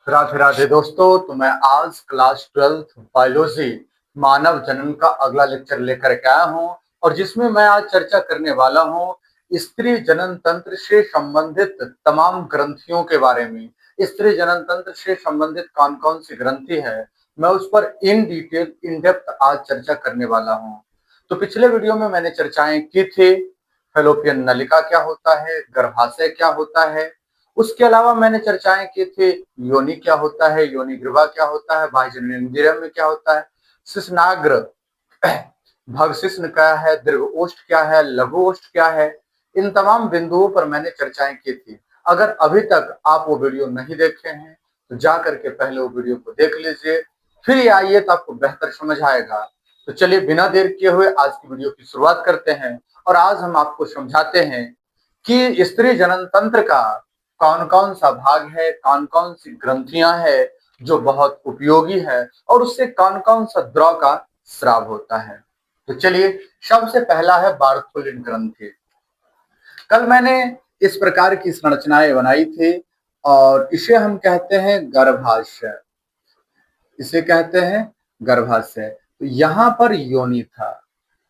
राधे राधे दोस्तों। तो मैं आज क्लास 12th बायोलॉजी मानव जनन का अगला लेक्चर लेकर के आया हूं और जिसमें मैं आज चर्चा करने वाला हूं स्त्री जनन तंत्र से संबंधित तमाम ग्रंथियों के बारे में। स्त्री जनन तंत्र से संबंधित कौन कौन सी ग्रंथि है, मैं उस पर इन डिटेल इन डेप्थ आज चर्चा करने वाला हूं। तो पिछले वीडियो में मैंने चर्चाएं की थी, फेलोपियन नलिका क्या होता है, गर्भाशय क्या होता है। उसके अलावा मैंने चर्चाएं की थी योनि क्या होता है, योनि ग्रीवा क्या होता है, बाह्यजननेंद्रिय में क्या होता है, शिश्नाग्र भवशिश्न क्या है, दीर्घोष्ठ क्या है, लघुओष्ठ क्या है। इन तमाम बिंदुओं पर मैंने चर्चाएं की थी। अगर अभी तक आप वो वीडियो नहीं देखे हैं तो जा करके पहले वो वीडियो को देख लीजिए, फिर ये आइए तो आपको बेहतर समझ आएगा। तो चलिए बिना देर किए हुए आज की वीडियो की शुरुआत करते हैं और आज हम आपको समझाते हैं कि स्त्री जनन तंत्र का कौन कौन सा भाग है, कौन कौन सी ग्रंथियां है जो बहुत उपयोगी है और उससे कौन कौन सा द्रव का स्राव होता है। तो चलिए, सबसे पहला है बार्थोलिन ग्रंथि। कल मैंने इस प्रकार की संरचनाएं बनाई थी और इसे हम कहते हैं गर्भाशय। इसे कहते हैं गर्भाशय। तो यहाँ पर योनि था,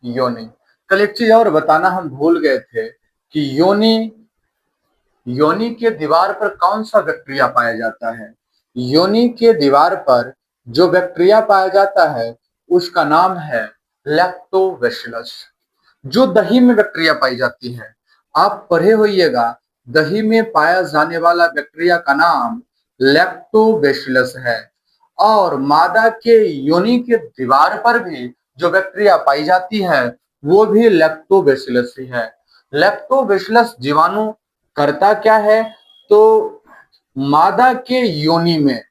योनि। कल एक चीज और बताना हम भूल गए थे कि योनि योनि के दीवार पर कौन सा बैक्टीरिया पाया जाता है। योनि के दीवार पर जो बैक्टीरिया पाया जाता है उसका नाम है लैक्टोबैसिलस। जो दही में बैक्टीरिया पाई जाती है, आप पढ़े होइएगा, दही में पाया जाने वाला बैक्टीरिया का नाम लैक्टोबैसिलस है। और मादा के योनि के दीवार पर भी जो बैक्टीरिया पाई जाती है वो भी लैक्टोबैसिलस ही है। लैक्टोबैसिलस जीवाणु करता क्या है, तो मादा के योनि में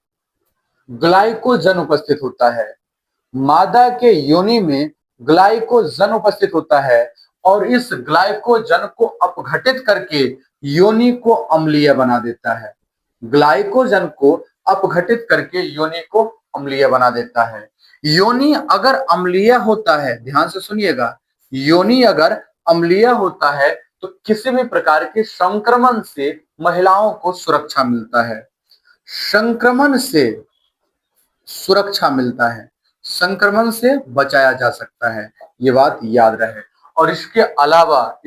ग्लाइकोजन उपस्थित होता है। मादा के योनि में ग्लाइकोजन उपस्थित होता है और इस ग्लाइकोजन को अपघटित करके योनि को अम्लीय बना देता है। ग्लाइकोजन को अपघटित करके योनि को अम्लीय बना देता है। योनि अगर अम्लीय होता है, ध्यान से सुनिएगा, योनि अगर अम्लीय होता है तो किसी भी प्रकार के संक्रमण से महिलाओं को सुरक्षा मिलता है। संक्रमण से सुरक्षा मिलता है, संक्रमण से बचाया जा सकता है, ये बात याद रहे। और इसके अलावा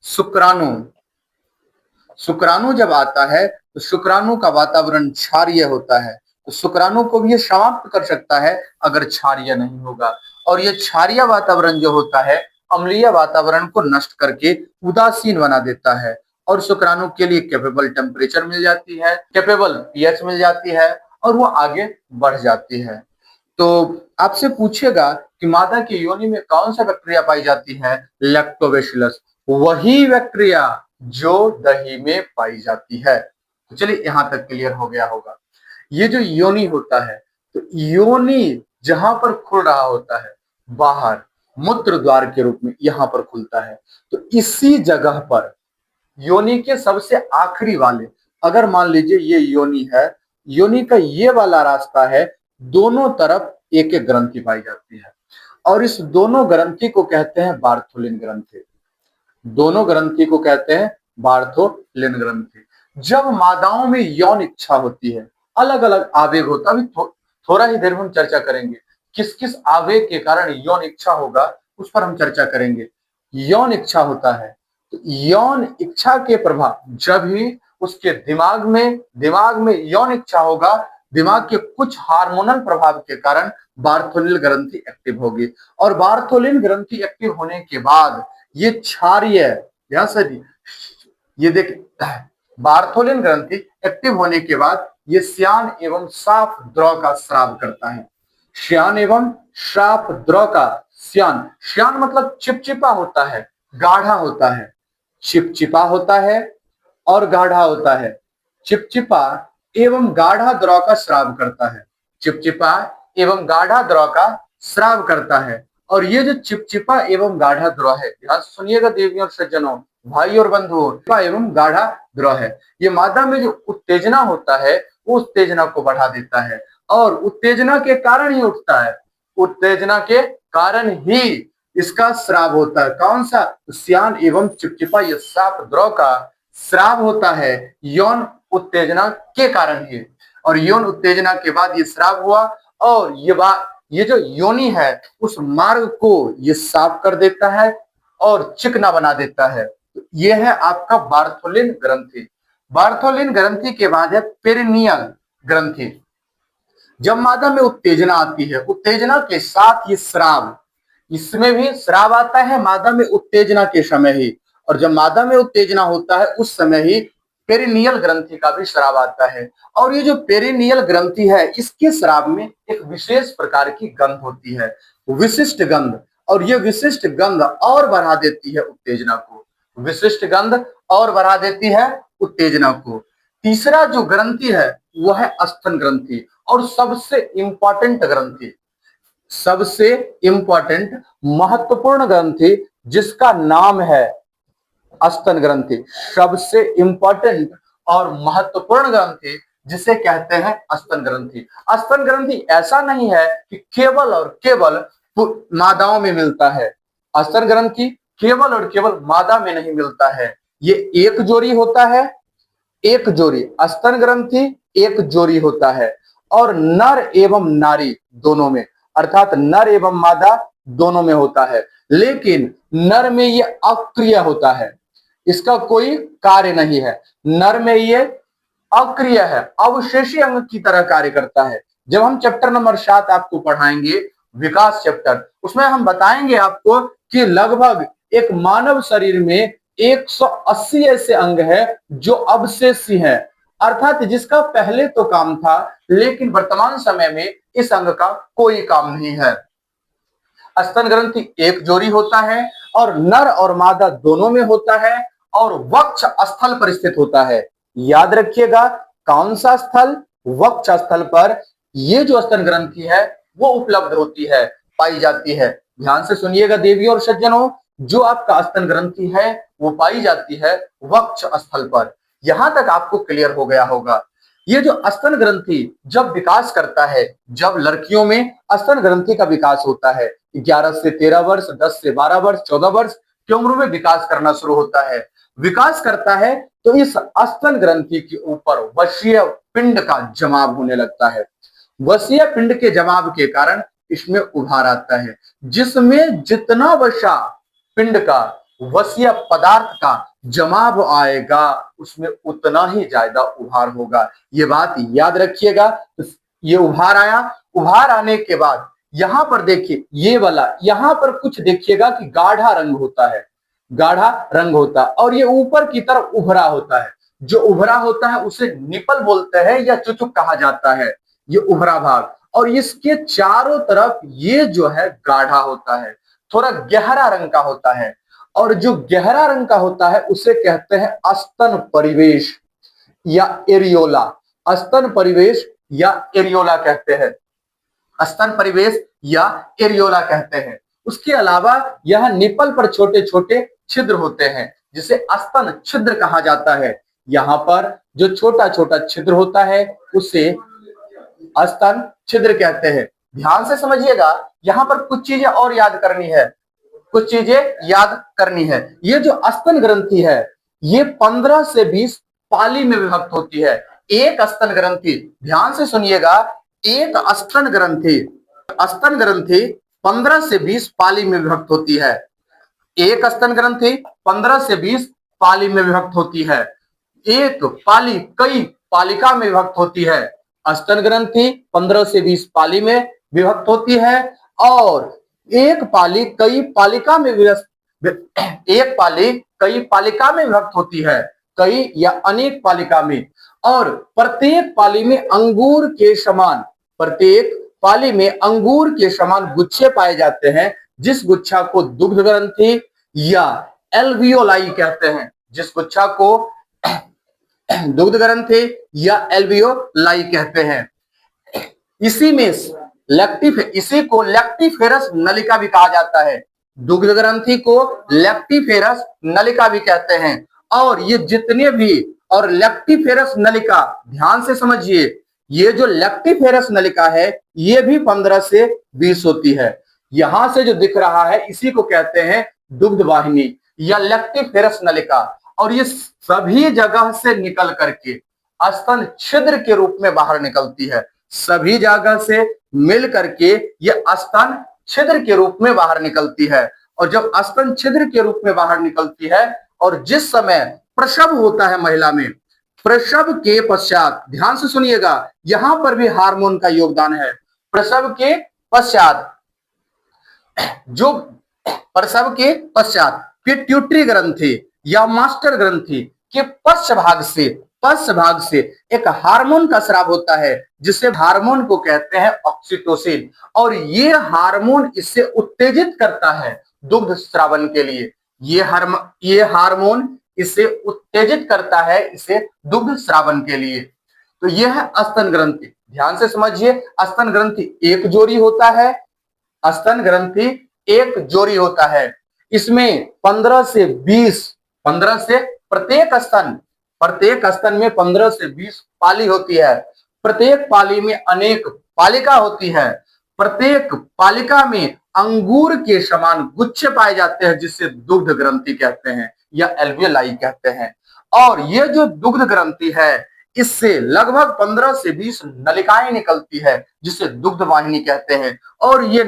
शुक्राणु शुक्राणु जब आता है तो शुक्राणु का वातावरण क्षारीय होता है, तो शुक्राणु को भी ये समाप्त कर सकता है अगर क्षारीय नहीं होगा। और ये क्षारीय वातावरण जो होता है अम्लीय वातावरण को नष्ट करके उदासीन बना देता है और शुक्राणु के लिए कैपेबल टेम्परेचर मिल जाती है, कैपेबल पीएच मिल जाती है और वो आगे बढ़ जाती है। तो आपसे पूछेगा कि मादा की योनि में कौन सा बैक्टीरिया पाई जाती है, लैक्टोबैसिलस। वही बैक्टीरिया जो दही में पाई जाती है। तो चलिए यहां तक क्लियर हो गया होगा। ये जो योनि होता है, तो योनि जहां पर खुल रहा होता है बाहर मूत्र द्वार के रूप में यहां पर खुलता है, तो इसी जगह पर योनि के सबसे आखिरी वाले, अगर मान लीजिए ये योनि है, योनि का ये वाला रास्ता है, दोनों तरफ एक एक ग्रंथि पाई जाती है और इस दोनों ग्रंथि को कहते हैं बार्थोलिन ग्रंथि। दोनों ग्रंथि को कहते हैं बार्थोलिन ग्रंथि। जब मादाओं में यौन इच्छा होती है, अलग अलग आवेग होता है, अभी थोड़ा ही देर में हम चर्चा करेंगे किस किस आवेग के कारण यौन इच्छा होगा, उस पर हम चर्चा करेंगे। यौन इच्छा होता है तो यौन इच्छा के प्रभाव जब ही उसके दिमाग में यौन इच्छा होगा, दिमाग के कुछ हार्मोनल प्रभाव के कारण बार्थोलिन ग्रंथि एक्टिव होगी और बार्थोलिन ग्रंथि एक्टिव होने के बाद ये क्षारीय, ध्यान से ये देखिए, बार्थोलिन ग्रंथि एक्टिव होने के बाद ये श्यान एवं साफ द्रव का स्राव करता है। श्यान एवं साफ द्रव का, श्यान श्यान मतलब चिपचिपा होता है, गाढ़ा होता है, चिपचिपा होता है और गाढ़ा होता है। चिपचिपा एवं गाढ़ा द्रव का स्राव करता है, चिपचिपा एवं गाढ़ा द्रव का स्राव करता है। और ये जो चिपचिपा एवं गाढ़ा द्रव है, ध्यान सुनिएगा देवियों और सज्जनों, भाई और बंधुओं, चिपचिपा एवं गाढ़ा द्रव है, ये मादा में जो उत्तेजना होता है वो उत्तेजना को बढ़ा देता है और उत्तेजना के कारण ही उठता है, उत्तेजना के कारण ही इसका स्राव होता है। कौन सा, श्यान एवं चिपचिपा ये साफ द्रव का स्राव होता है यौन उत्तेजना के कारण ही। और यौन उत्तेजना के बाद ये स्राव हुआ और ये जो योनि है उस मार्ग को ये साफ कर देता है और चिकना बना देता है। तो ये है आपका बार्थोलिन ग्रंथि। बार्थोलिन ग्रंथि के बाद है पेरिनियल ग्रंथि। जब मादा में उत्तेजना आती है, उत्तेजना के साथ ये स्राव, इसमें भी स्राव आता है मादा में उत्तेजना के समय ही, और जब मादा में उत्तेजना होता है उस समय ही पेरिनियल ग्रंथि का भी स्राव आता है। और ये जो पेरिनियल ग्रंथि है इसके स्राव में एक विशेष प्रकार की गंध होती है, विशिष्ट गंध, और ये विशिष्ट गंध और बढ़ा देती है उत्तेजना को, विशिष्ट गंध और बढ़ा देती है उत्तेजना को। तीसरा जो ग्रंथि है वह है स्तन ग्रंथि, और सबसे इंपॉर्टेंट ग्रंथि, सबसे इंपॉर्टेंट महत्वपूर्ण ग्रंथि जिसका नाम है स्तन ग्रंथि। सबसे इंपॉर्टेंट और महत्वपूर्ण ग्रंथि जिसे कहते हैं स्तन ग्रंथि। स्तन ग्रंथि ऐसा नहीं है कि केवल और केवल मादाओं में मिलता है। स्तन ग्रंथि केवल और केवल मादा में नहीं मिलता है, ये एक जोड़ी होता है, एक जोड़ी स्तन ग्रंथि एक जोड़ी होता है, और नर एवं नारी दोनों में, अर्थात नर एवं मादा दोनों में होता है। लेकिन नर में ये अक्रिय होता है, इसका कोई कार्य नहीं है। नर में ये अक्रिय है, अवशेषी अंग की तरह कार्य करता है। जब हम चैप्टर नंबर 7 आपको पढ़ाएंगे, विकास चैप्टर, उसमें हम बताएंगे आपको कि लगभग एक मानव शरीर में 180 ऐसे अंग है जो अवशेषी हैं, अर्थात जिसका पहले तो काम था लेकिन वर्तमान समय में इस अंग का कोई काम नहीं है। स्तन ग्रंथि एक जोड़ी होता है और नर और मादा दोनों में होता है, और वक्ष स्थल पर स्थित होता है। याद रखिएगा कौन सा स्थल? वक्ष स्थल पर ये जो स्तन ग्रंथि है वो उपलब्ध होती है, पाई जाती है। ध्यान से सुनिएगा देवी और सज्जनों, जो आपका स्तन ग्रंथि है वो पाई जाती है वक्ष स्थल पर। यहां तक आपको क्लियर हो गया होगा। ये जो स्तन ग्रंथि जब विकास करता है, जब लड़कियों में स्तन ग्रंथि का विकास होता है, 11 से 13 वर्ष, 10 से 12 वर्ष, 14 वर्ष की उम्र में विकास करना शुरू होता है। विकास करता है तो इस स्तन ग्रंथि के ऊपर वसीय पिंड का जमाव होने लगता है। वसीय पिंड के जमाव के कारण इसमें उभार आता है, जिसमें जितना वसा पिंड का, वसीय पदार्थ का जमाव आएगा उसमें उतना ही ज्यादा उभार होगा। ये बात याद रखिएगा। तो ये उभार आया, उभार आने के बाद यहां पर देखिए, ये वाला यहां पर कुछ देखिएगा कि गाढ़ा रंग होता है, गाढ़ा रंग होता है, और ये ऊपर की तरफ उभरा होता है। जो उभरा होता है उसे निपल बोलते हैं या चुचुक कहा जाता है, ये उभरा भाग। और इसके चारों तरफ ये जो है गाढ़ा होता है, थोड़ा गहरा रंग का होता है, और जो गहरा रंग का होता है उसे कहते हैं स्तन परिवेश या एरियोला। स्तन परिवेश या एरियोला कहते हैं, स्तन परिवेश या एरियोला कहते हैं। उसके अलावा यह निपल पर छोटे छोटे छिद्र होते हैं जिसे स्तन छिद्र कहा जाता है। यहाँ पर जो छोटा छोटा छिद्र होता है उसे स्तन छिद्र कहते हैं। ध्यान से समझिएगा, यहाँ पर कुछ चीजें और याद करनी है, कुछ चीजें याद करनी है। ये जो स्तन ग्रंथि है ये 15 से 20 पाली में विभक्त होती है। एक स्तन ग्रंथि, ध्यान से सुनिएगा, एक स्तन ग्रंथि 15 से 20 पाली में विभक्त होती है। एक स्तन ग्रंथि 15 से 20 पाली में विभक्त होती है। एक पाली कई पालिका में विभक्त होती है। स्तन ग्रंथि 15 से 20 पाली में विभक्त होती है, और एक पाली कई पालिका में एक पाली कई पालिका में विभक्त होती है, कई या अनेक पालिका में। और प्रत्येक पाली में अंगूर के समान, प्रत्येक पाली में अंगूर के समान गुच्छे पाए जाते हैं, जिस गुच्छा को दुग्ध ग्रंथि या एल्वियोलाई कहते हैं, जिस गुच्छा को दुग्ध ग्रंथि या एल्वियोलाई कहते हैं। इसी में इसी को लैक्टिफेरस नलिका भी कहा जाता है। दुग्ध ग्रंथि को लैक्टिफेरस नलिका भी कहते हैं। और ये जितने भी, और लैक्टिफेरस नलिका, ध्यान से समझिए, ये जो लैक्टिफेरस नलिका है ये भी 15 से 20 होती है। यहां से जो दिख रहा है इसी को कहते हैं दुग्ध वाहिनी या लैक्टिफेरस नलिका। और ये सभी जगह से निकल करके स्तन छिद्र के रूप में बाहर निकलती है। सभी जगह से मिल करके ये स्तन छिद्र के रूप में बाहर निकलती है। और जब स्तन छिद्र के रूप में बाहर निकलती है और जिस समय प्रसव होता है महिला में, प्रसव के पश्चात ध्यान से सुनिएगा, यहां पर भी हार्मोन का योगदान है। प्रसव के पश्चात जो प्रसव के पश्चात पिट्यूटरी ग्रंथि या मास्टर ग्रंथि के पश्च भाग से एक हार्मोन का स्राव होता है, जिसे हार्मोन को कहते हैं ऑक्सीटोसिन। और ये हार्मोन इसे उत्तेजित करता है दुग्ध स्रावन के लिए। ये हार्मोन इसे उत्तेजित करता है इसे दुग्ध स्रावन के लिए। तो यह है स्तन ग्रंथि। ध्यान से समझिए, स्तन ग्रंथि एक जोड़ी होता है। स्तन ग्रंथि एक जोड़ी होता है। इसमें 15 से 15 से प्रत्येक स्तन में 15 से 20 पाली होती है। प्रत्येक पाली में अनेक पालिका होती है। प्रत्येक पालिका में अंगूर के समान गुच्छे पाए जाते हैं, जिसे दुग्ध ग्रंथि कहते हैं या एल्वियोलाई कहते हैं। और ये जो दुग्ध ग्रंथि है, इससे लगभग 15 से 20 नलिकाएं निकलती है, जिसे दुग्ध वाहिनी कहते हैं। और ये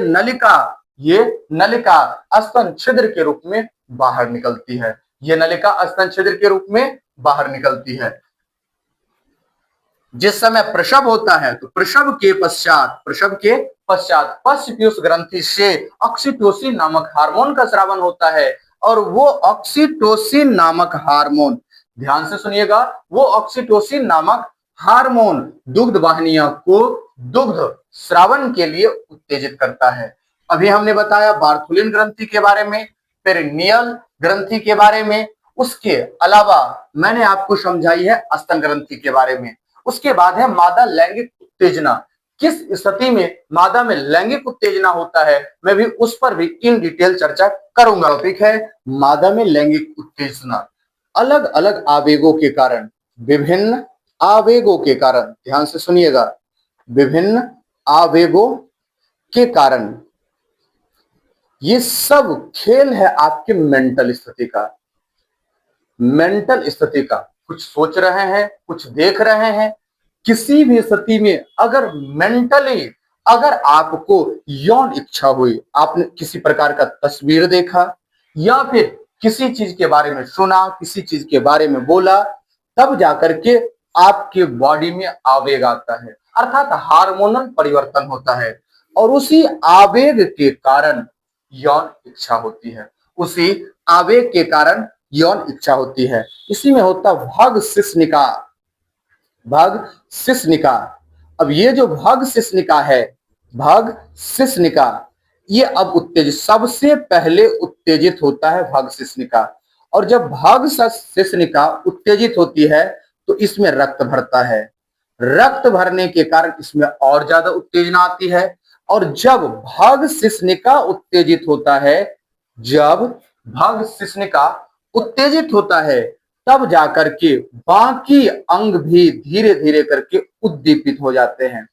नलिका स्तन छिद्र के रूप में बाहर निकलती है। ये नलिका स्तन छिद्र के रूप में बाहर निकलती है। जिस समय प्रसव होता है तो प्रसव के पश्चात पश्चपीयूष ग्रंथि से ऑक्सीटोसिन नामक हार्मोन का स्रावन होता है। और वो ऑक्सीटोसिन नामक हार्मोन, ध्यान से सुनिएगा, वो ऑक्सीटोसिन नामक हार्मोन दुग्ध वाहिनियों को दुग्ध स्रावन के लिए उत्तेजित करता है। अभी हमने बताया बार्थोलिन ग्रंथि के बारे में, पेरिनियल ग्रंथि के बारे में। उसके अलावा मैंने आपको समझाई है स्तन ग्रंथि के बारे में। उसके बाद है मादा लैंगिक उत्तेजना। किस स्थिति में मादा में लैंगिक उत्तेजना होता है, मैं भी उस पर भी इन डिटेल चर्चा करूंगा। टॉपिक है मादा में लैंगिक उत्तेजना। अलग अलग आवेगों के कारण, विभिन्न आवेगों के कारण, ध्यान से सुनिएगा, विभिन्न आवेगों के कारण, ये सब खेल है आपके मेंटल स्थिति का। कुछ सोच रहे हैं, कुछ देख रहे हैं। किसी भी स्थिति में अगर मेंटली अगर आपको यौन इच्छा हुई, आपने किसी प्रकार का तस्वीर देखा या फिर किसी चीज के बारे में सुना, किसी चीज के बारे में बोला, तब जाकर के आपके बॉडी में आवेग आता है, अर्थात हार्मोनल परिवर्तन होता है। और उसी आवेग के कारण यौन इच्छा होती है। उसी आवेग के कारण यौन इच्छा होती है। इसी में होता भग शिश्निका। अब ये जो भग शिश्निका ये अब उत्तेजित, सबसे पहले उत्तेजित होता है भग शिश्निका। और जब भग शिश्निका उत्तेजित होती है तो इसमें रक्त भरता है। रक्त भरने के कारण इसमें और ज्यादा उत्तेजना आती है। और जब भग शिश्निका उत्तेजित होता है तब जाकर के बाकी अंग भी धीरे धीरे करके उद्दीपित हो जाते हैं।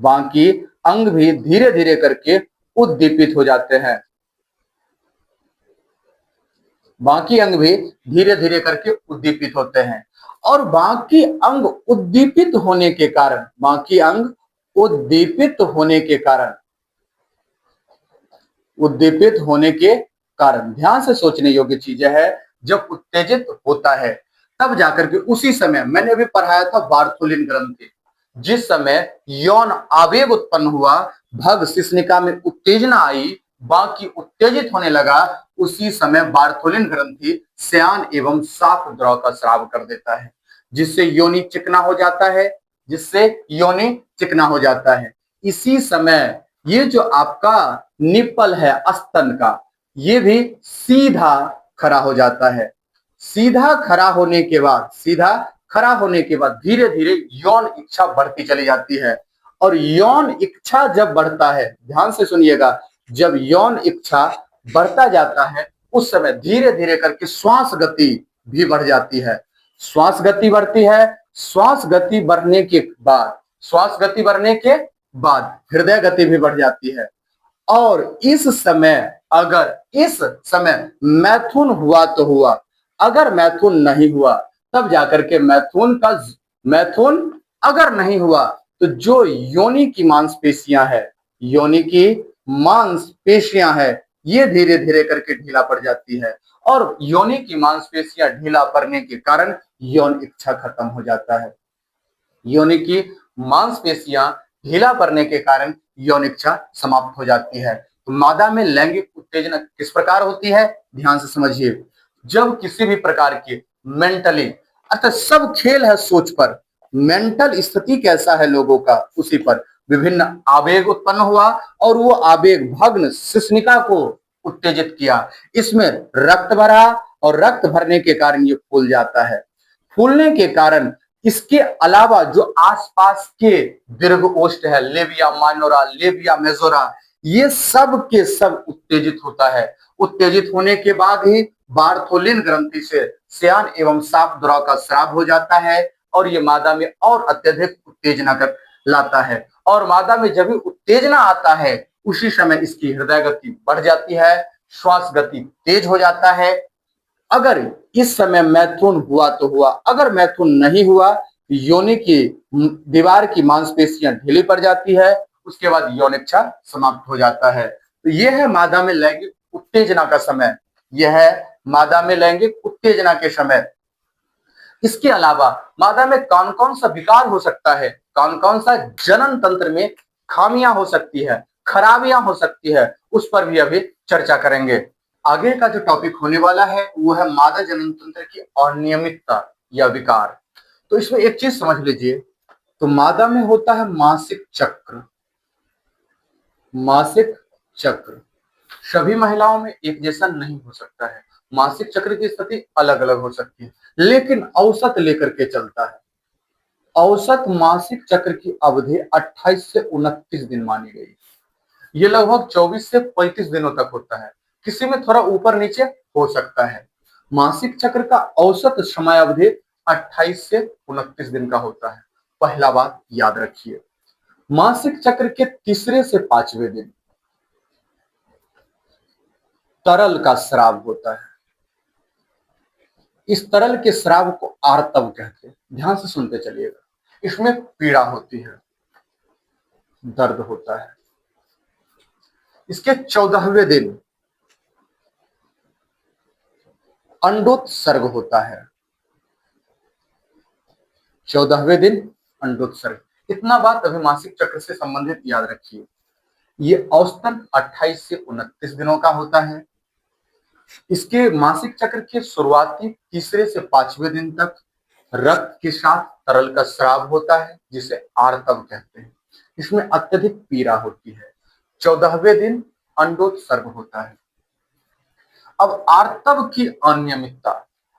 बाकी अंग भी धीरे धीरे करके उद्दीपित हो जाते हैं। बाकी अंग भी धीरे धीरे करके उद्दीपित होते हैं। और बाकी अंग उद्दीपित होने के कारण ध्यान से सोचने योग्य चीजें है। जब उत्तेजित होता है तब जाकर के उसी समय मैंने अभी पढ़ाया था बार्थोलिन ग्रंथि। जिस समय यौन आवेग उत्पन्न हुआ, भग शिश्निका में उत्तेजना आई, बाकी उत्तेजित होने लगा, उसी समय बार्थोलिन ग्रंथि श्यान एवं साफ द्रव का स्राव कर देता है, जिससे योनि चिकना हो जाता है। इसी समय ये जो आपका निप्पल है स्तन का, ये भी सीधा खड़ा हो जाता है। सीधा खड़ा होने के बाद धीरे धीरे यौन इच्छा बढ़ती चली जाती है। और यौन इच्छा जब बढ़ता है, ध्यान से सुनिएगा, जब यौन इच्छा बढ़ता जाता है उस समय धीरे धीरे करके श्वास गति भी बढ़ जाती है। श्वास गति बढ़ती है। श्वास गति बढ़ने के बाद हृदय गति भी बढ़ जाती है। और इस समय मैथुन हुआ तो हुआ, अगर मैथुन नहीं हुआ तब जाकर के मैथुन का मैथुन अगर नहीं हुआ तो जो योनि की मांसपेशियां है, योनि की मांसपेशियां है, ये धीरे धीरे करके ढीला पड़ जाती है और योनि की मांसपेशियां ढीला पड़ने के कारण यौन इच्छा खत्म हो जाता है। योनि की मांसपेशियां ढीला पड़ने के कारण यौन इच्छा समाप्त हो जाती है। तो मादा में लैंगिक उत्तेजना किस प्रकार होती है, ध्यान से समझिए। जब किसी भी प्रकार की मेंटली, अर्थात सब खेल है सोच पर, मेंटल स्थिति कैसा है लोगों का उसी पर विभिन्न आवेग उत्पन्न हुआ और वो आवेग भग्न शिश्निका को उत्तेजित किया। इसमें रक्त भरा और रक्त भरने के कारण ये फूल जाता है। फूलने के कारण इसके अलावा जो आसपास के दीर्घ ओष्ठ है, लेबिया माइनोरा, लेबिया मेजोरा, ये सब के सब उत्तेजित होता है। उत्तेजित होने के बाद ही बार्थोलिन ग्रंथि से श्यान एवं साफ द्रव का स्राव हो जाता है और ये मादा में और अत्यधिक उत्तेजना कर लाता है। और मादा में जब भी उत्तेजना आता है उसी समय इसकी हृदय गति बढ़ जाती है, श्वास गति तेज हो जाता है। अगर इस समय मैथुन हुआ तो हुआ, अगर मैथुन नहीं हुआ योनि की दीवार की मांसपेशियां ढीली पड़ जाती है, उसके बाद यौन इच्छा समाप्त हो जाता है। तो यह है मादा में लैंगिक उत्तेजना का समय, यह है मादा में लैंगिक उत्तेजना के समय। इसके अलावा मादा में कौन कौन सा विकार हो सकता है, कौन कौन सा जनन तंत्र में खामियां हो सकती है, खराबियां हो सकती है, उस पर भी अभी चर्चा करेंगे। आगे का जो टॉपिक होने वाला है वो है मादा जनन तंत्र की अनियमितता या विकार। तो इसमें एक चीज समझ लीजिए, तो मादा में होता है मासिक चक्र। मासिक चक्र सभी महिलाओं में एक जैसा नहीं हो सकता है, मासिक चक्र की स्थिति अलग अलग हो सकती है, लेकिन औसत लेकर के चलता है। औसत मासिक चक्र की अवधि 28 से 29 दिन मानी गई। ये लगभग 24 से 35 दिनों तक होता है, किसी में थोड़ा ऊपर नीचे हो सकता है। मासिक चक्र का औसत समय अवधि 28 से 29 दिन का होता है। पहला बात याद रखिए, मासिक चक्र के तीसरे से पांचवें दिन तरल का स्राव होता है। इस तरल के स्राव को आर्तव कहते हैं। ध्यान से सुनते चलिएगा। इसमें पीड़ा होती है, दर्द होता है। इसके 14वें दिन अंडोत्सर्ग होता है। 14वें दिन अंडोत्सर्ग। इतना बात अभी मासिक चक्र से संबंधित याद रखिए। ये औसतन 28 से 29 दिनों का होता है। इसके मासिक चक्र के शुरुआती तीसरे से पांचवें दिन तक रक्त के साथ तरल का स्राव होता है, जिसे आर्तव कहते हैं। इसमें अत्यधिक पीड़ा होती है। 14वें दिन अंडोत्सर्ग होता है। अब आर्तव की अनियमितता।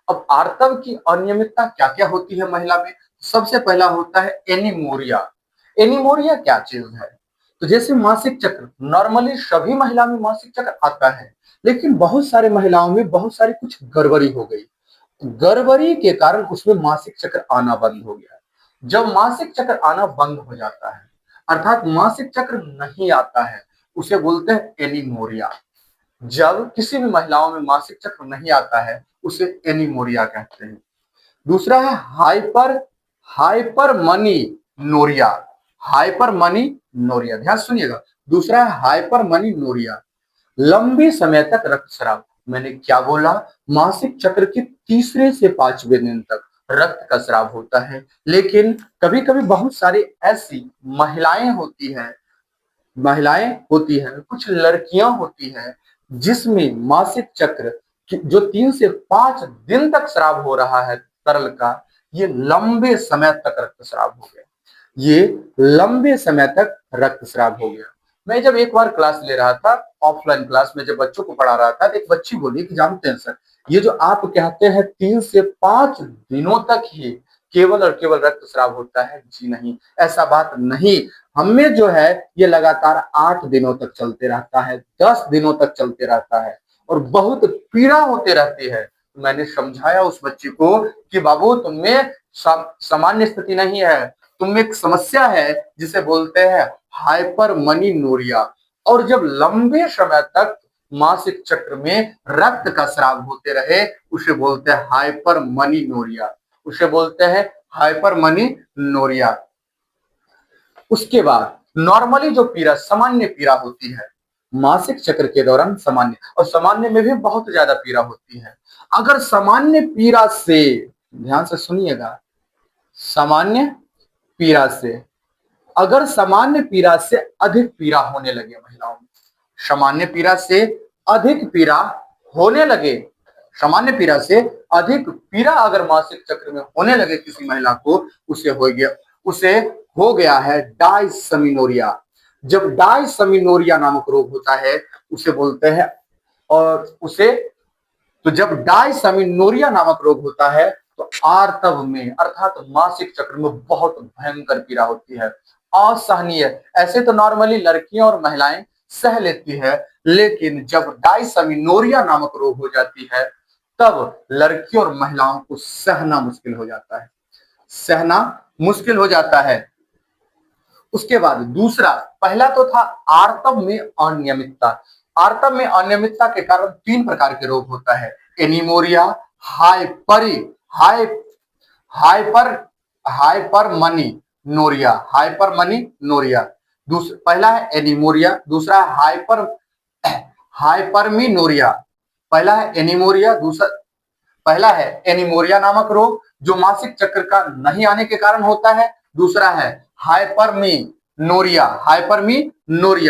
अब आर्तव की अनियमितता क्या क्या होती है महिला में? सबसे पहला होता है एनीमोरिया। एनीमोरिया क्या चीज है? तो जैसे मासिक चक्र, नॉर्मली सभी महिला में मासिक चक्र आता है, लेकिन बहुत सारे महिलाओं में बहुत सारी कुछ गड़बड़ी हो गई। गड़बड़ी के कारण उसमें मासिक चक्र आना बंद हो गया। जब मासिक चक्र आना बंद हो जाता है, अर्थात मासिक चक्र नहीं आता है, उसे बोलते हैं एनीमोरिया। जब किसी भी महिलाओं में मासिक चक्र नहीं आता है, उसे एनीमोरिया कहते हैं। दूसरा है हाइपरमनीनोरिया। हाइपरमनीनोरिया, ध्यान सुनिएगा। दूसरा है हाइपरमनीनोरिया, लंबे समय तक रक्तस्राव। मैंने क्या बोला? मासिक चक्र के तीसरे से पांचवें दिन तक रक्त का स्राव होता है, लेकिन कभी कभी बहुत सारी ऐसी महिलाएं होती हैं, कुछ लड़कियां होती हैं जिसमें मासिक चक्र जो 3 से 5 दिन तक स्राव हो रहा है तरल का, ये लंबे समय तक रक्तस्राव हो गया। ये लंबे समय तक रक्तस्राव हो गया। मैं जब एक बार क्लास ले रहा था, ऑफलाइन क्लास में जब बच्चों को पढ़ा रहा था, तो एक बच्ची बोली कि जानते हैं सर, ये जो आप कहते हैं 3 से 5 दिनों तक ही केवल और केवल रक्तस्राव होता है, जी नहीं, ऐसा बात नहीं। हमें जो है ये लगातार 8 दिनों तक चलते रहता है, 10 दिनों तक चलते रहता है और बहुत पीड़ा होते रहती है। मैंने समझाया उस बच्ची को कि बाबू, तुम्हें सामान्य स्थिति नहीं है, तुम्हें एक समस्या है जिसे बोलते हैं हाइपरमनीनोरिया। और जब लंबे समय तक मासिक चक्र में रक्त का स्राव होते रहे, उसे बोलते हैं हाइपरमनीनोरिया, उसे बोलते हैं हाइपरमनीनोरिया। उसके बाद नॉर्मली जो पीड़ा, सामान्य पीड़ा होती है मासिक चक्र के दौरान, सामान्य, और सामान्य में भी बहुत ज्यादा पीड़ा होती है। अगर सामान्य पीड़ा से, ध्यान से सुनिएगा, सामान्य पीड़ा से, अगर सामान्य पीड़ा से अधिक पीड़ा होने लगे महिलाओं में, सामान्य पीड़ा से अधिक पीड़ा होने लगे, सामान्य पीड़ा से अधिक पीड़ा अगर मासिक चक्र में होने लगे किसी महिला को, उसे हो गया है डायसमिनोरिया। जब डायसमिनोरिया नामक रोग होता है उसे बोलते हैं, और उसे, तो जब डायसमिनोरिया नामक रोग होता है तो आर्तव में अर्थात मासिक चक्र में बहुत भयंकर पीड़ा होती है, असहनीय। ऐसे तो नॉर्मली लड़कियां और महिलाएं सह लेती है, लेकिन जब डायसमिनोरिया नामक रोग हो जाती है तब लड़कियों और महिलाओं को सहना मुश्किल हो जाता है, सहना मुश्किल हो जाता है। उसके बाद दूसरा, पहला तो था आर्तव में अनियमितता। आर्तव में अनियमितता के कारण 3 प्रकार के रोग होता है, एनीमोरिया, हाइपरी हाइ हाइपर हाइपरमनीनोरिया, हाइपरमनीनोरिया। पहला है एनीमोरिया, दूसरा है हाइपरमीनोरिया। पहला है एनीमोरिया, दूसरा, पहला है एनीमोरिया नामक रोग जो मासिक चक्र का नहीं आने के कारण होता है, दूसरा है हाइपरमीनोरिया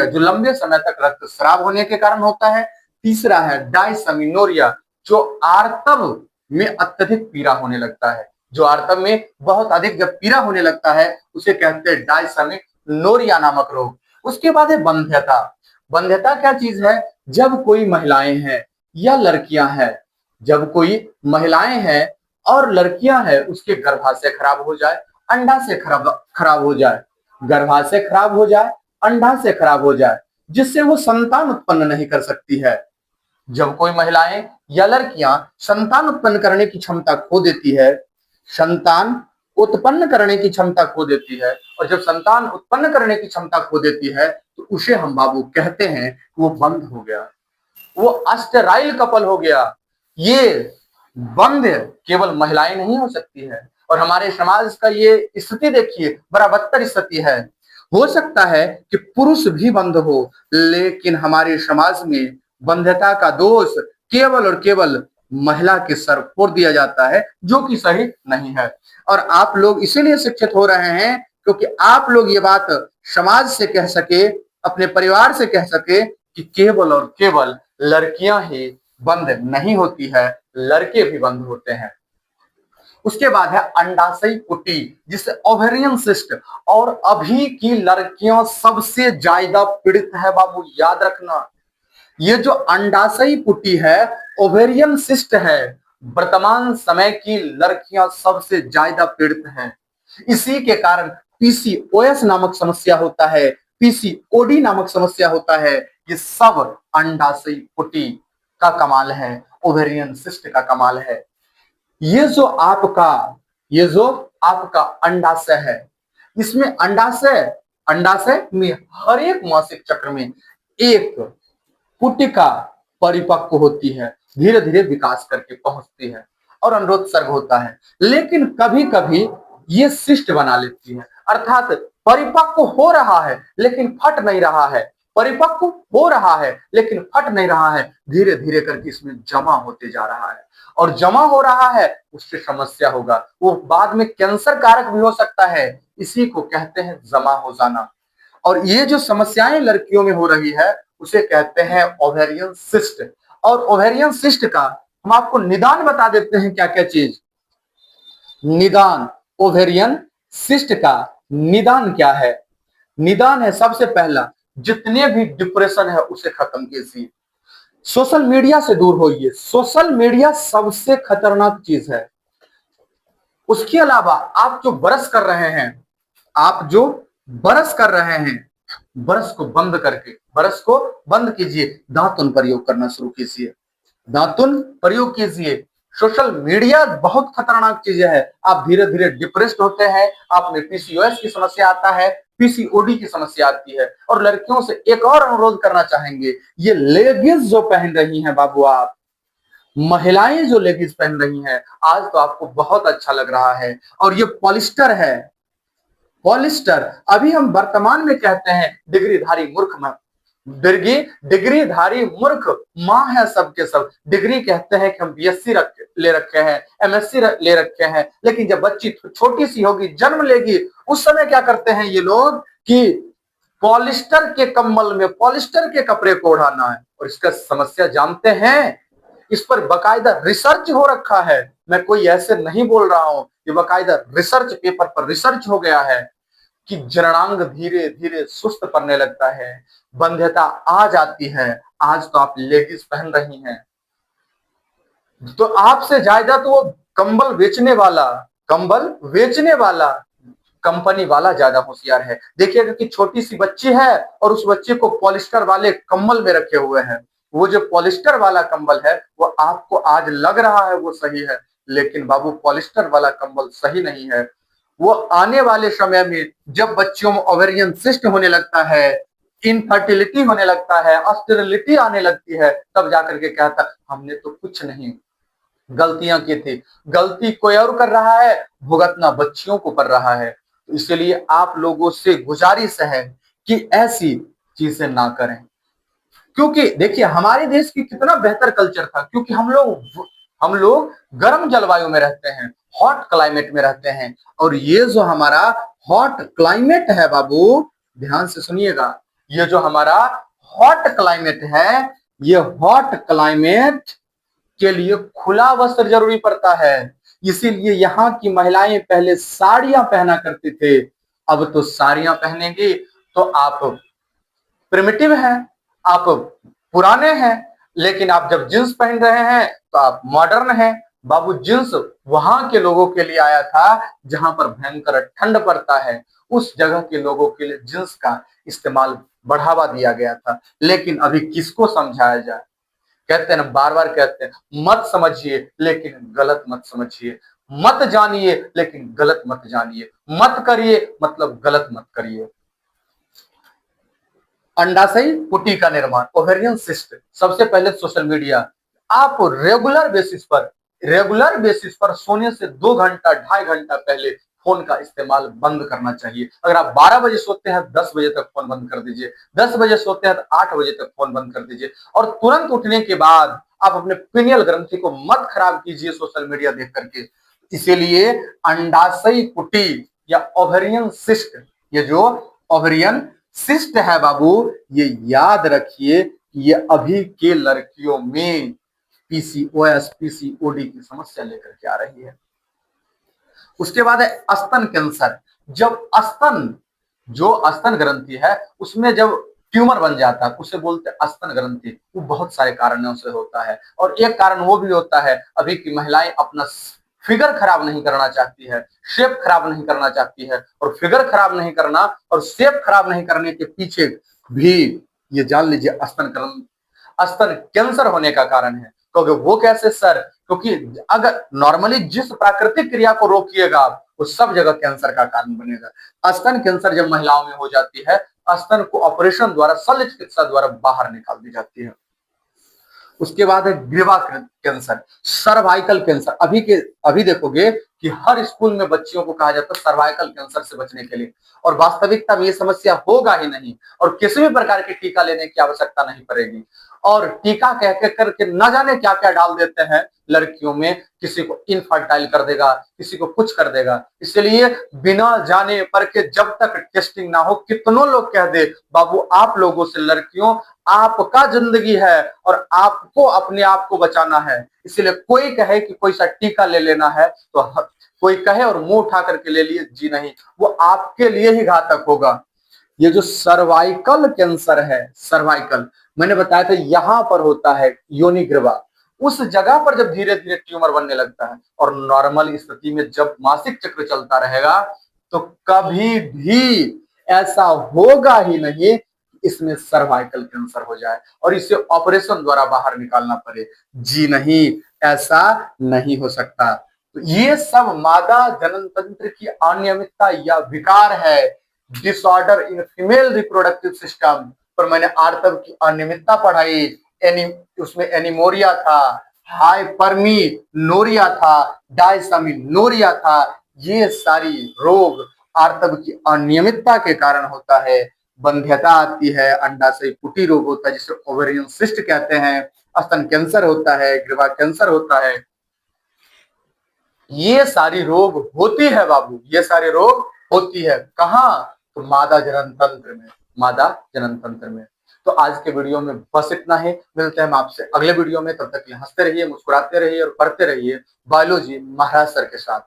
जो लंबे समय तक रक्तस्राव होने के कारण होता है, तीसरा है डायसमिनोरिया जो आर्तव में अत्यधिक पीड़ा होने लगता है, जो आर्तव में बहुत अधिक जब पीड़ा होने लगता है उसे कहते हैं डायसमिनोरिया नामक रोग। उसके बाद है बंध्यता। बंध्यता क्या चीज है? जब कोई महिलाएं हैं या लड़कियां हैं, जब कोई महिलाएं हैं और लड़कियां हैं, उसके गर्भाशय खराब हो जाए, अंडाशय खराब हो जाए, गर्भाशय खराब हो जाए, अंडाशय खराब हो जाए, जिससे वो संतान उत्पन्न नहीं कर सकती है। जब कोई महिलाएं या लड़कियां संतान उत्पन्न करने की क्षमता खो देती है, संतान उत्पन्न करने की क्षमता खो देती है, और जब संतान उत्पन्न करने की क्षमता खो देती है तो उसे हम बाबू कहते हैं कि वो बंद हो गया, वो अस्टेराइल कपल हो गया। ये बंद केवल महिलाएं नहीं हो सकती है, और हमारे समाज का ये स्थिति देखिए, बड़ा बदतर स्थिति है। हो सकता है कि पुरुष भी बंद हो, लेकिन हमारे समाज में बंध्यता का दोष केवल और केवल महिला के सर फोड़ दिया जाता है, जो कि सही नहीं है। और आप लोग इसीलिए शिक्षित हो रहे हैं क्योंकि आप लोग ये बात समाज से कह सके, अपने परिवार से कह सके कि केवल और केवल लड़कियां ही बंद नहीं होती है, लड़के भी बंद होते हैं। उसके बाद है अंडाशयी कुटी, जिसे ओवेरियन सिस्ट, और अभी की लड़कियां सबसे ज्यादा पीड़ित है बाबू, याद रखना। ये जो अंडाशयी कुटी है, ओवेरियन सिस्ट है, वर्तमान समय की लड़कियां सबसे ज्यादा पीड़ित हैं। इसी के कारण पीसीओएस नामक समस्या होता है, पीसीओडी नामक समस्या होता है। ये सब अंडाशयी कुटी का कमाल है, ओवेरियन सिस्ट का कमाल है। ये जो आपका अंडाशय है, इसमें अंडाशय में हर एक मासिक चक्र में एक कुटिका परिपक्व होती है, धीरे धीरे विकास करके पहुंचती है और अनुरोध होता है। लेकिन कभी कभी ये सिस्ट बना लेती है, अर्थात परिपक्व हो रहा है लेकिन फट नहीं रहा है, परिपक्व हो रहा है लेकिन फट नहीं रहा है, धीरे धीरे करके इसमें जमा होते जा रहा है, और जमा हो रहा है उससे समस्या होगा, वो बाद में कैंसर कारक भी हो सकता है। इसी को कहते हैं जमा हो जाना। और ये जो समस्याएं लड़कियों में हो रही है उसे कहते हैं ओवेरियन सिस्ट। और ओवेरियन सिस्ट का हम आपको निदान बता देते हैं, क्या क्या चीज निदान, ओवेरियन सिस्ट का निदान क्या है? निदान है सबसे पहला, जितने भी डिप्रेशन है उसे खत्म कीजिए, सोशल मीडिया से दूर होइए, सोशल मीडिया सबसे खतरनाक चीज है। उसके अलावा आप जो ब्रश कर रहे हैं, आप जो ब्रश कर रहे हैं, ब्रश को बंद कीजिए, दातुन प्रयोग करना शुरू कीजिए, दातुन प्रयोग कीजिए। सोशल मीडिया बहुत खतरनाक चीज है। आप धीरे धीरे डिप्रेस्ड होते हैं, आप में पीसीओएस की समस्या आता है, पीसीओडी की समस्या आती है। और लड़कियों से एक और अनुरोध करना चाहेंगे, ये लेगिंग्स जो पहन रही हैं बाबू आप, महिलाएं जो लेगिंग्स पहन रही हैं, आज तो आपको बहुत अच्छा लग रहा है। और ये पॉलिस्टर है, पॉलिस्टर। अभी हम वर्तमान में कहते हैं डिग्रीधारी मूर्ख मां, डिग्री डिग्रीधारी मूर्ख माँ है सबके सब। डिग्री कहते हैं कि हम बीएससी ले रखे हैं, एमएससी ले रखे हैं, लेकिन जब बच्ची छोटी सी होगी, जन्म लेगी, उस समय क्या करते हैं ये लोग कि पॉलिस्टर के कंबल में पॉलिस्टर के कपड़े को ओढ़ाना है। और इसका समस्या जानते हैं, इस पर बकायदा रिसर्च हो रखा है। मैं कोई ऐसे नहीं बोल रहा हूं, ये बकायदा रिसर्च पेपर पर रिसर्च हो गया है कि जननांग धीरे धीरे सुस्त पड़ने लगता है, बंध्यता आ जाती है। आज तो आप लेगिंग्स पहन रही हैं, तो आपसे ज्यादा तो वो कंबल बेचने वाला कंपनी वाला ज्यादा होशियार है। देखिएगा कि छोटी सी बच्ची है और उस बच्चे को पॉलिस्टर वाले कंबल में रखे हुए हैं। वो जो पॉलिस्टर वाला कंबल है, वो आपको आज लग रहा है वो सही है, लेकिन बाबू पॉलिस्टर वाला कंबल सही नहीं है। वो आने वाले समय में जब बच्चियों में ओवेरियन सिस्ट होने लगता है, इनफर्टिलिटी होने लगता है, स्टेरिलिटी आने लगती है, तब जाकर के कहता हमने तो कुछ नहीं गलतियां की थी। गलती कोई और कर रहा है, भुगतना बच्चियों को पड़ रहा है। तो इसलिए आप लोगों से गुजारिश है कि ऐसी चीजें ना करें। क्योंकि देखिए हमारे देश की कितना बेहतर कल्चर था, क्योंकि हम लोग गर्म जलवायु में रहते हैं, हॉट क्लाइमेट में रहते हैं। और ये जो हमारा हॉट क्लाइमेट है बाबू, ध्यान से सुनिएगा, ये जो हमारा हॉट क्लाइमेट है, ये हॉट क्लाइमेट के लिए खुला वस्त्र जरूरी पड़ता है। इसीलिए यहाँ की महिलाएं पहले साड़ियां पहना करती थे, अब तो साड़ियां पहनेंगी तो आप प्रिमिटिव हैं, आप पुराने हैं। लेकिन आप जब जींस पहन रहे हैं तो आप मॉडर्न हैं। बाबू जींस वहां के लोगों के लिए आया था जहां पर भयंकर ठंड पड़ता है, उस जगह के लोगों के लिए जींस का इस्तेमाल बढ़ावा दिया गया था। लेकिन अभी किसको समझाया जाए? कहते हैं ना, बार बार कहते हैं मत समझिए लेकिन गलत मत समझिए, मत जानिए लेकिन गलत मत जानिए, मत करिए मतलब गलत मत करिए। अंडाशयी पुटी का निर्माण, ओवेरियन सिस्ट, सबसे पहले सोशल मीडिया। आप रेगुलर बेसिस पर सोने से 2 घंटा 2.5 घंटा पहले फोन का इस्तेमाल बंद करना चाहिए। अगर आप 12 बजे सोते हैं 10 बजे तक फोन बंद कर दीजिए, 10 बजे सोते हैं तो 8 बजे तक फोन बंद कर दीजिए। और तुरंत उठने के बाद आप अपने पिनियल ग्रंथि को मत खराब कीजिए सोशल मीडिया देख करके। इसीलिए अंडाशयी पुटी या ओवेरियन सिस्ट, ये जो ओवेरियन सिस्ट है बाबू, ये याद रखिए कि ये अभी के लड़कियों में पीसीओएस पीसीओडी की समस्या लेकर के आ रही है। उसके बाद है स्तन कैंसर। जब स्तन ग्रंथि है उसमें जब ट्यूमर बन जाता है, उसे बोलते हैं स्तन ग्रंथि। वो बहुत सारे कारणों से होता है, और एक कारण वो भी होता है अभी की महिलाएं अपना फिगर खराब नहीं करना चाहती है, शेप खराब नहीं करना चाहती है। और फिगर खराब नहीं करना और शेप खराब नहीं करने के पीछे भी ये जान लीजिए स्तन कैंसर होने का कारण है। क्योंकि वो कैसे सर? क्योंकि अगर नॉर्मली जिस प्राकृतिक क्रिया को रोकिएगा आप, वो सब जगह कैंसर का कारण बनेगा। स्तन कैंसर जब महिलाओं में हो जाती है, स्तन को ऑपरेशन द्वारा, शल्य चिकित्सा द्वारा बाहर निकाल दी जाती है। उसके बाद है ग्रीवा कैंसर, सर्वाइकल कैंसर। अभी देखोगे कि हर स्कूल में बच्चियों को कहा जाता है सर्वाइकल कैंसर से बचने के लिए, और वास्तविकता में ये समस्या होगा ही नहीं, और किसी भी प्रकार के टीका लेने की आवश्यकता नहीं पड़ेगी। और टीका कह के करके न जाने क्या क्या डाल देते हैं लड़कियों में, किसी को इनफर्टाइल कर देगा, किसी को कुछ कर देगा। इसलिए बिना जाने पर के जब तक टेस्टिंग ना हो, कितनों लोग कह दे बाबू आप लोगों से लड़कियों, आपका जिंदगी है और आपको अपने आप को बचाना है। इसलिए कोई कहे कि कोई सा टीका ले लेना है तो कोई कहे और मुंह उठा करके ले लिए, जी नहीं, वो आपके लिए ही घातक होगा। ये जो सर्वाइकल कैंसर है, सर्वाइकल मैंने बताया था यहां पर होता है योनि ग्रीवा, उस जगह पर जब धीरे धीरे ट्यूमर बनने लगता है। और नॉर्मल स्थिति में जब मासिक चक्र चलता रहेगा तो कभी भी ऐसा होगा ही नहीं इसमें सर्वाइकल कैंसर हो जाए और इसे ऑपरेशन द्वारा बाहर निकालना पड़े। जी नहीं, ऐसा नहीं हो सकता। तो ये सब मादा जनन तंत्र की अनियमितता या विकार है, disorder in female reproductive system. पर मैंने आर्तव की अनियमितता पढ़ाई, उसमें एनीमोरिया था, हाइपरमी नोरिया था, डायसमी नोरिया था। ये सारी रोग आर्तव की अनियमितता के कारण होता है। बंध्यता आती है, अंडाशय कुटी रोग होता है जिसे ओवेरियन सिस्ट कहते हैं, स्तन कैंसर होता है, ग्रीवा कैंसर होता है। ये सारी रोग होती है बाबू, ये सारे रोग होती है कहाँ? तो मादा जनन तंत्र में, मादा जनन तंत्र में। तो आज के वीडियो में बस इतना ही। मिलते हैं हम आपसे अगले वीडियो में। तब तक के लिए हंसते रहिए, मुस्कुराते रहिए और पढ़ते रहिए बायोलॉजी महाराज सर के साथ।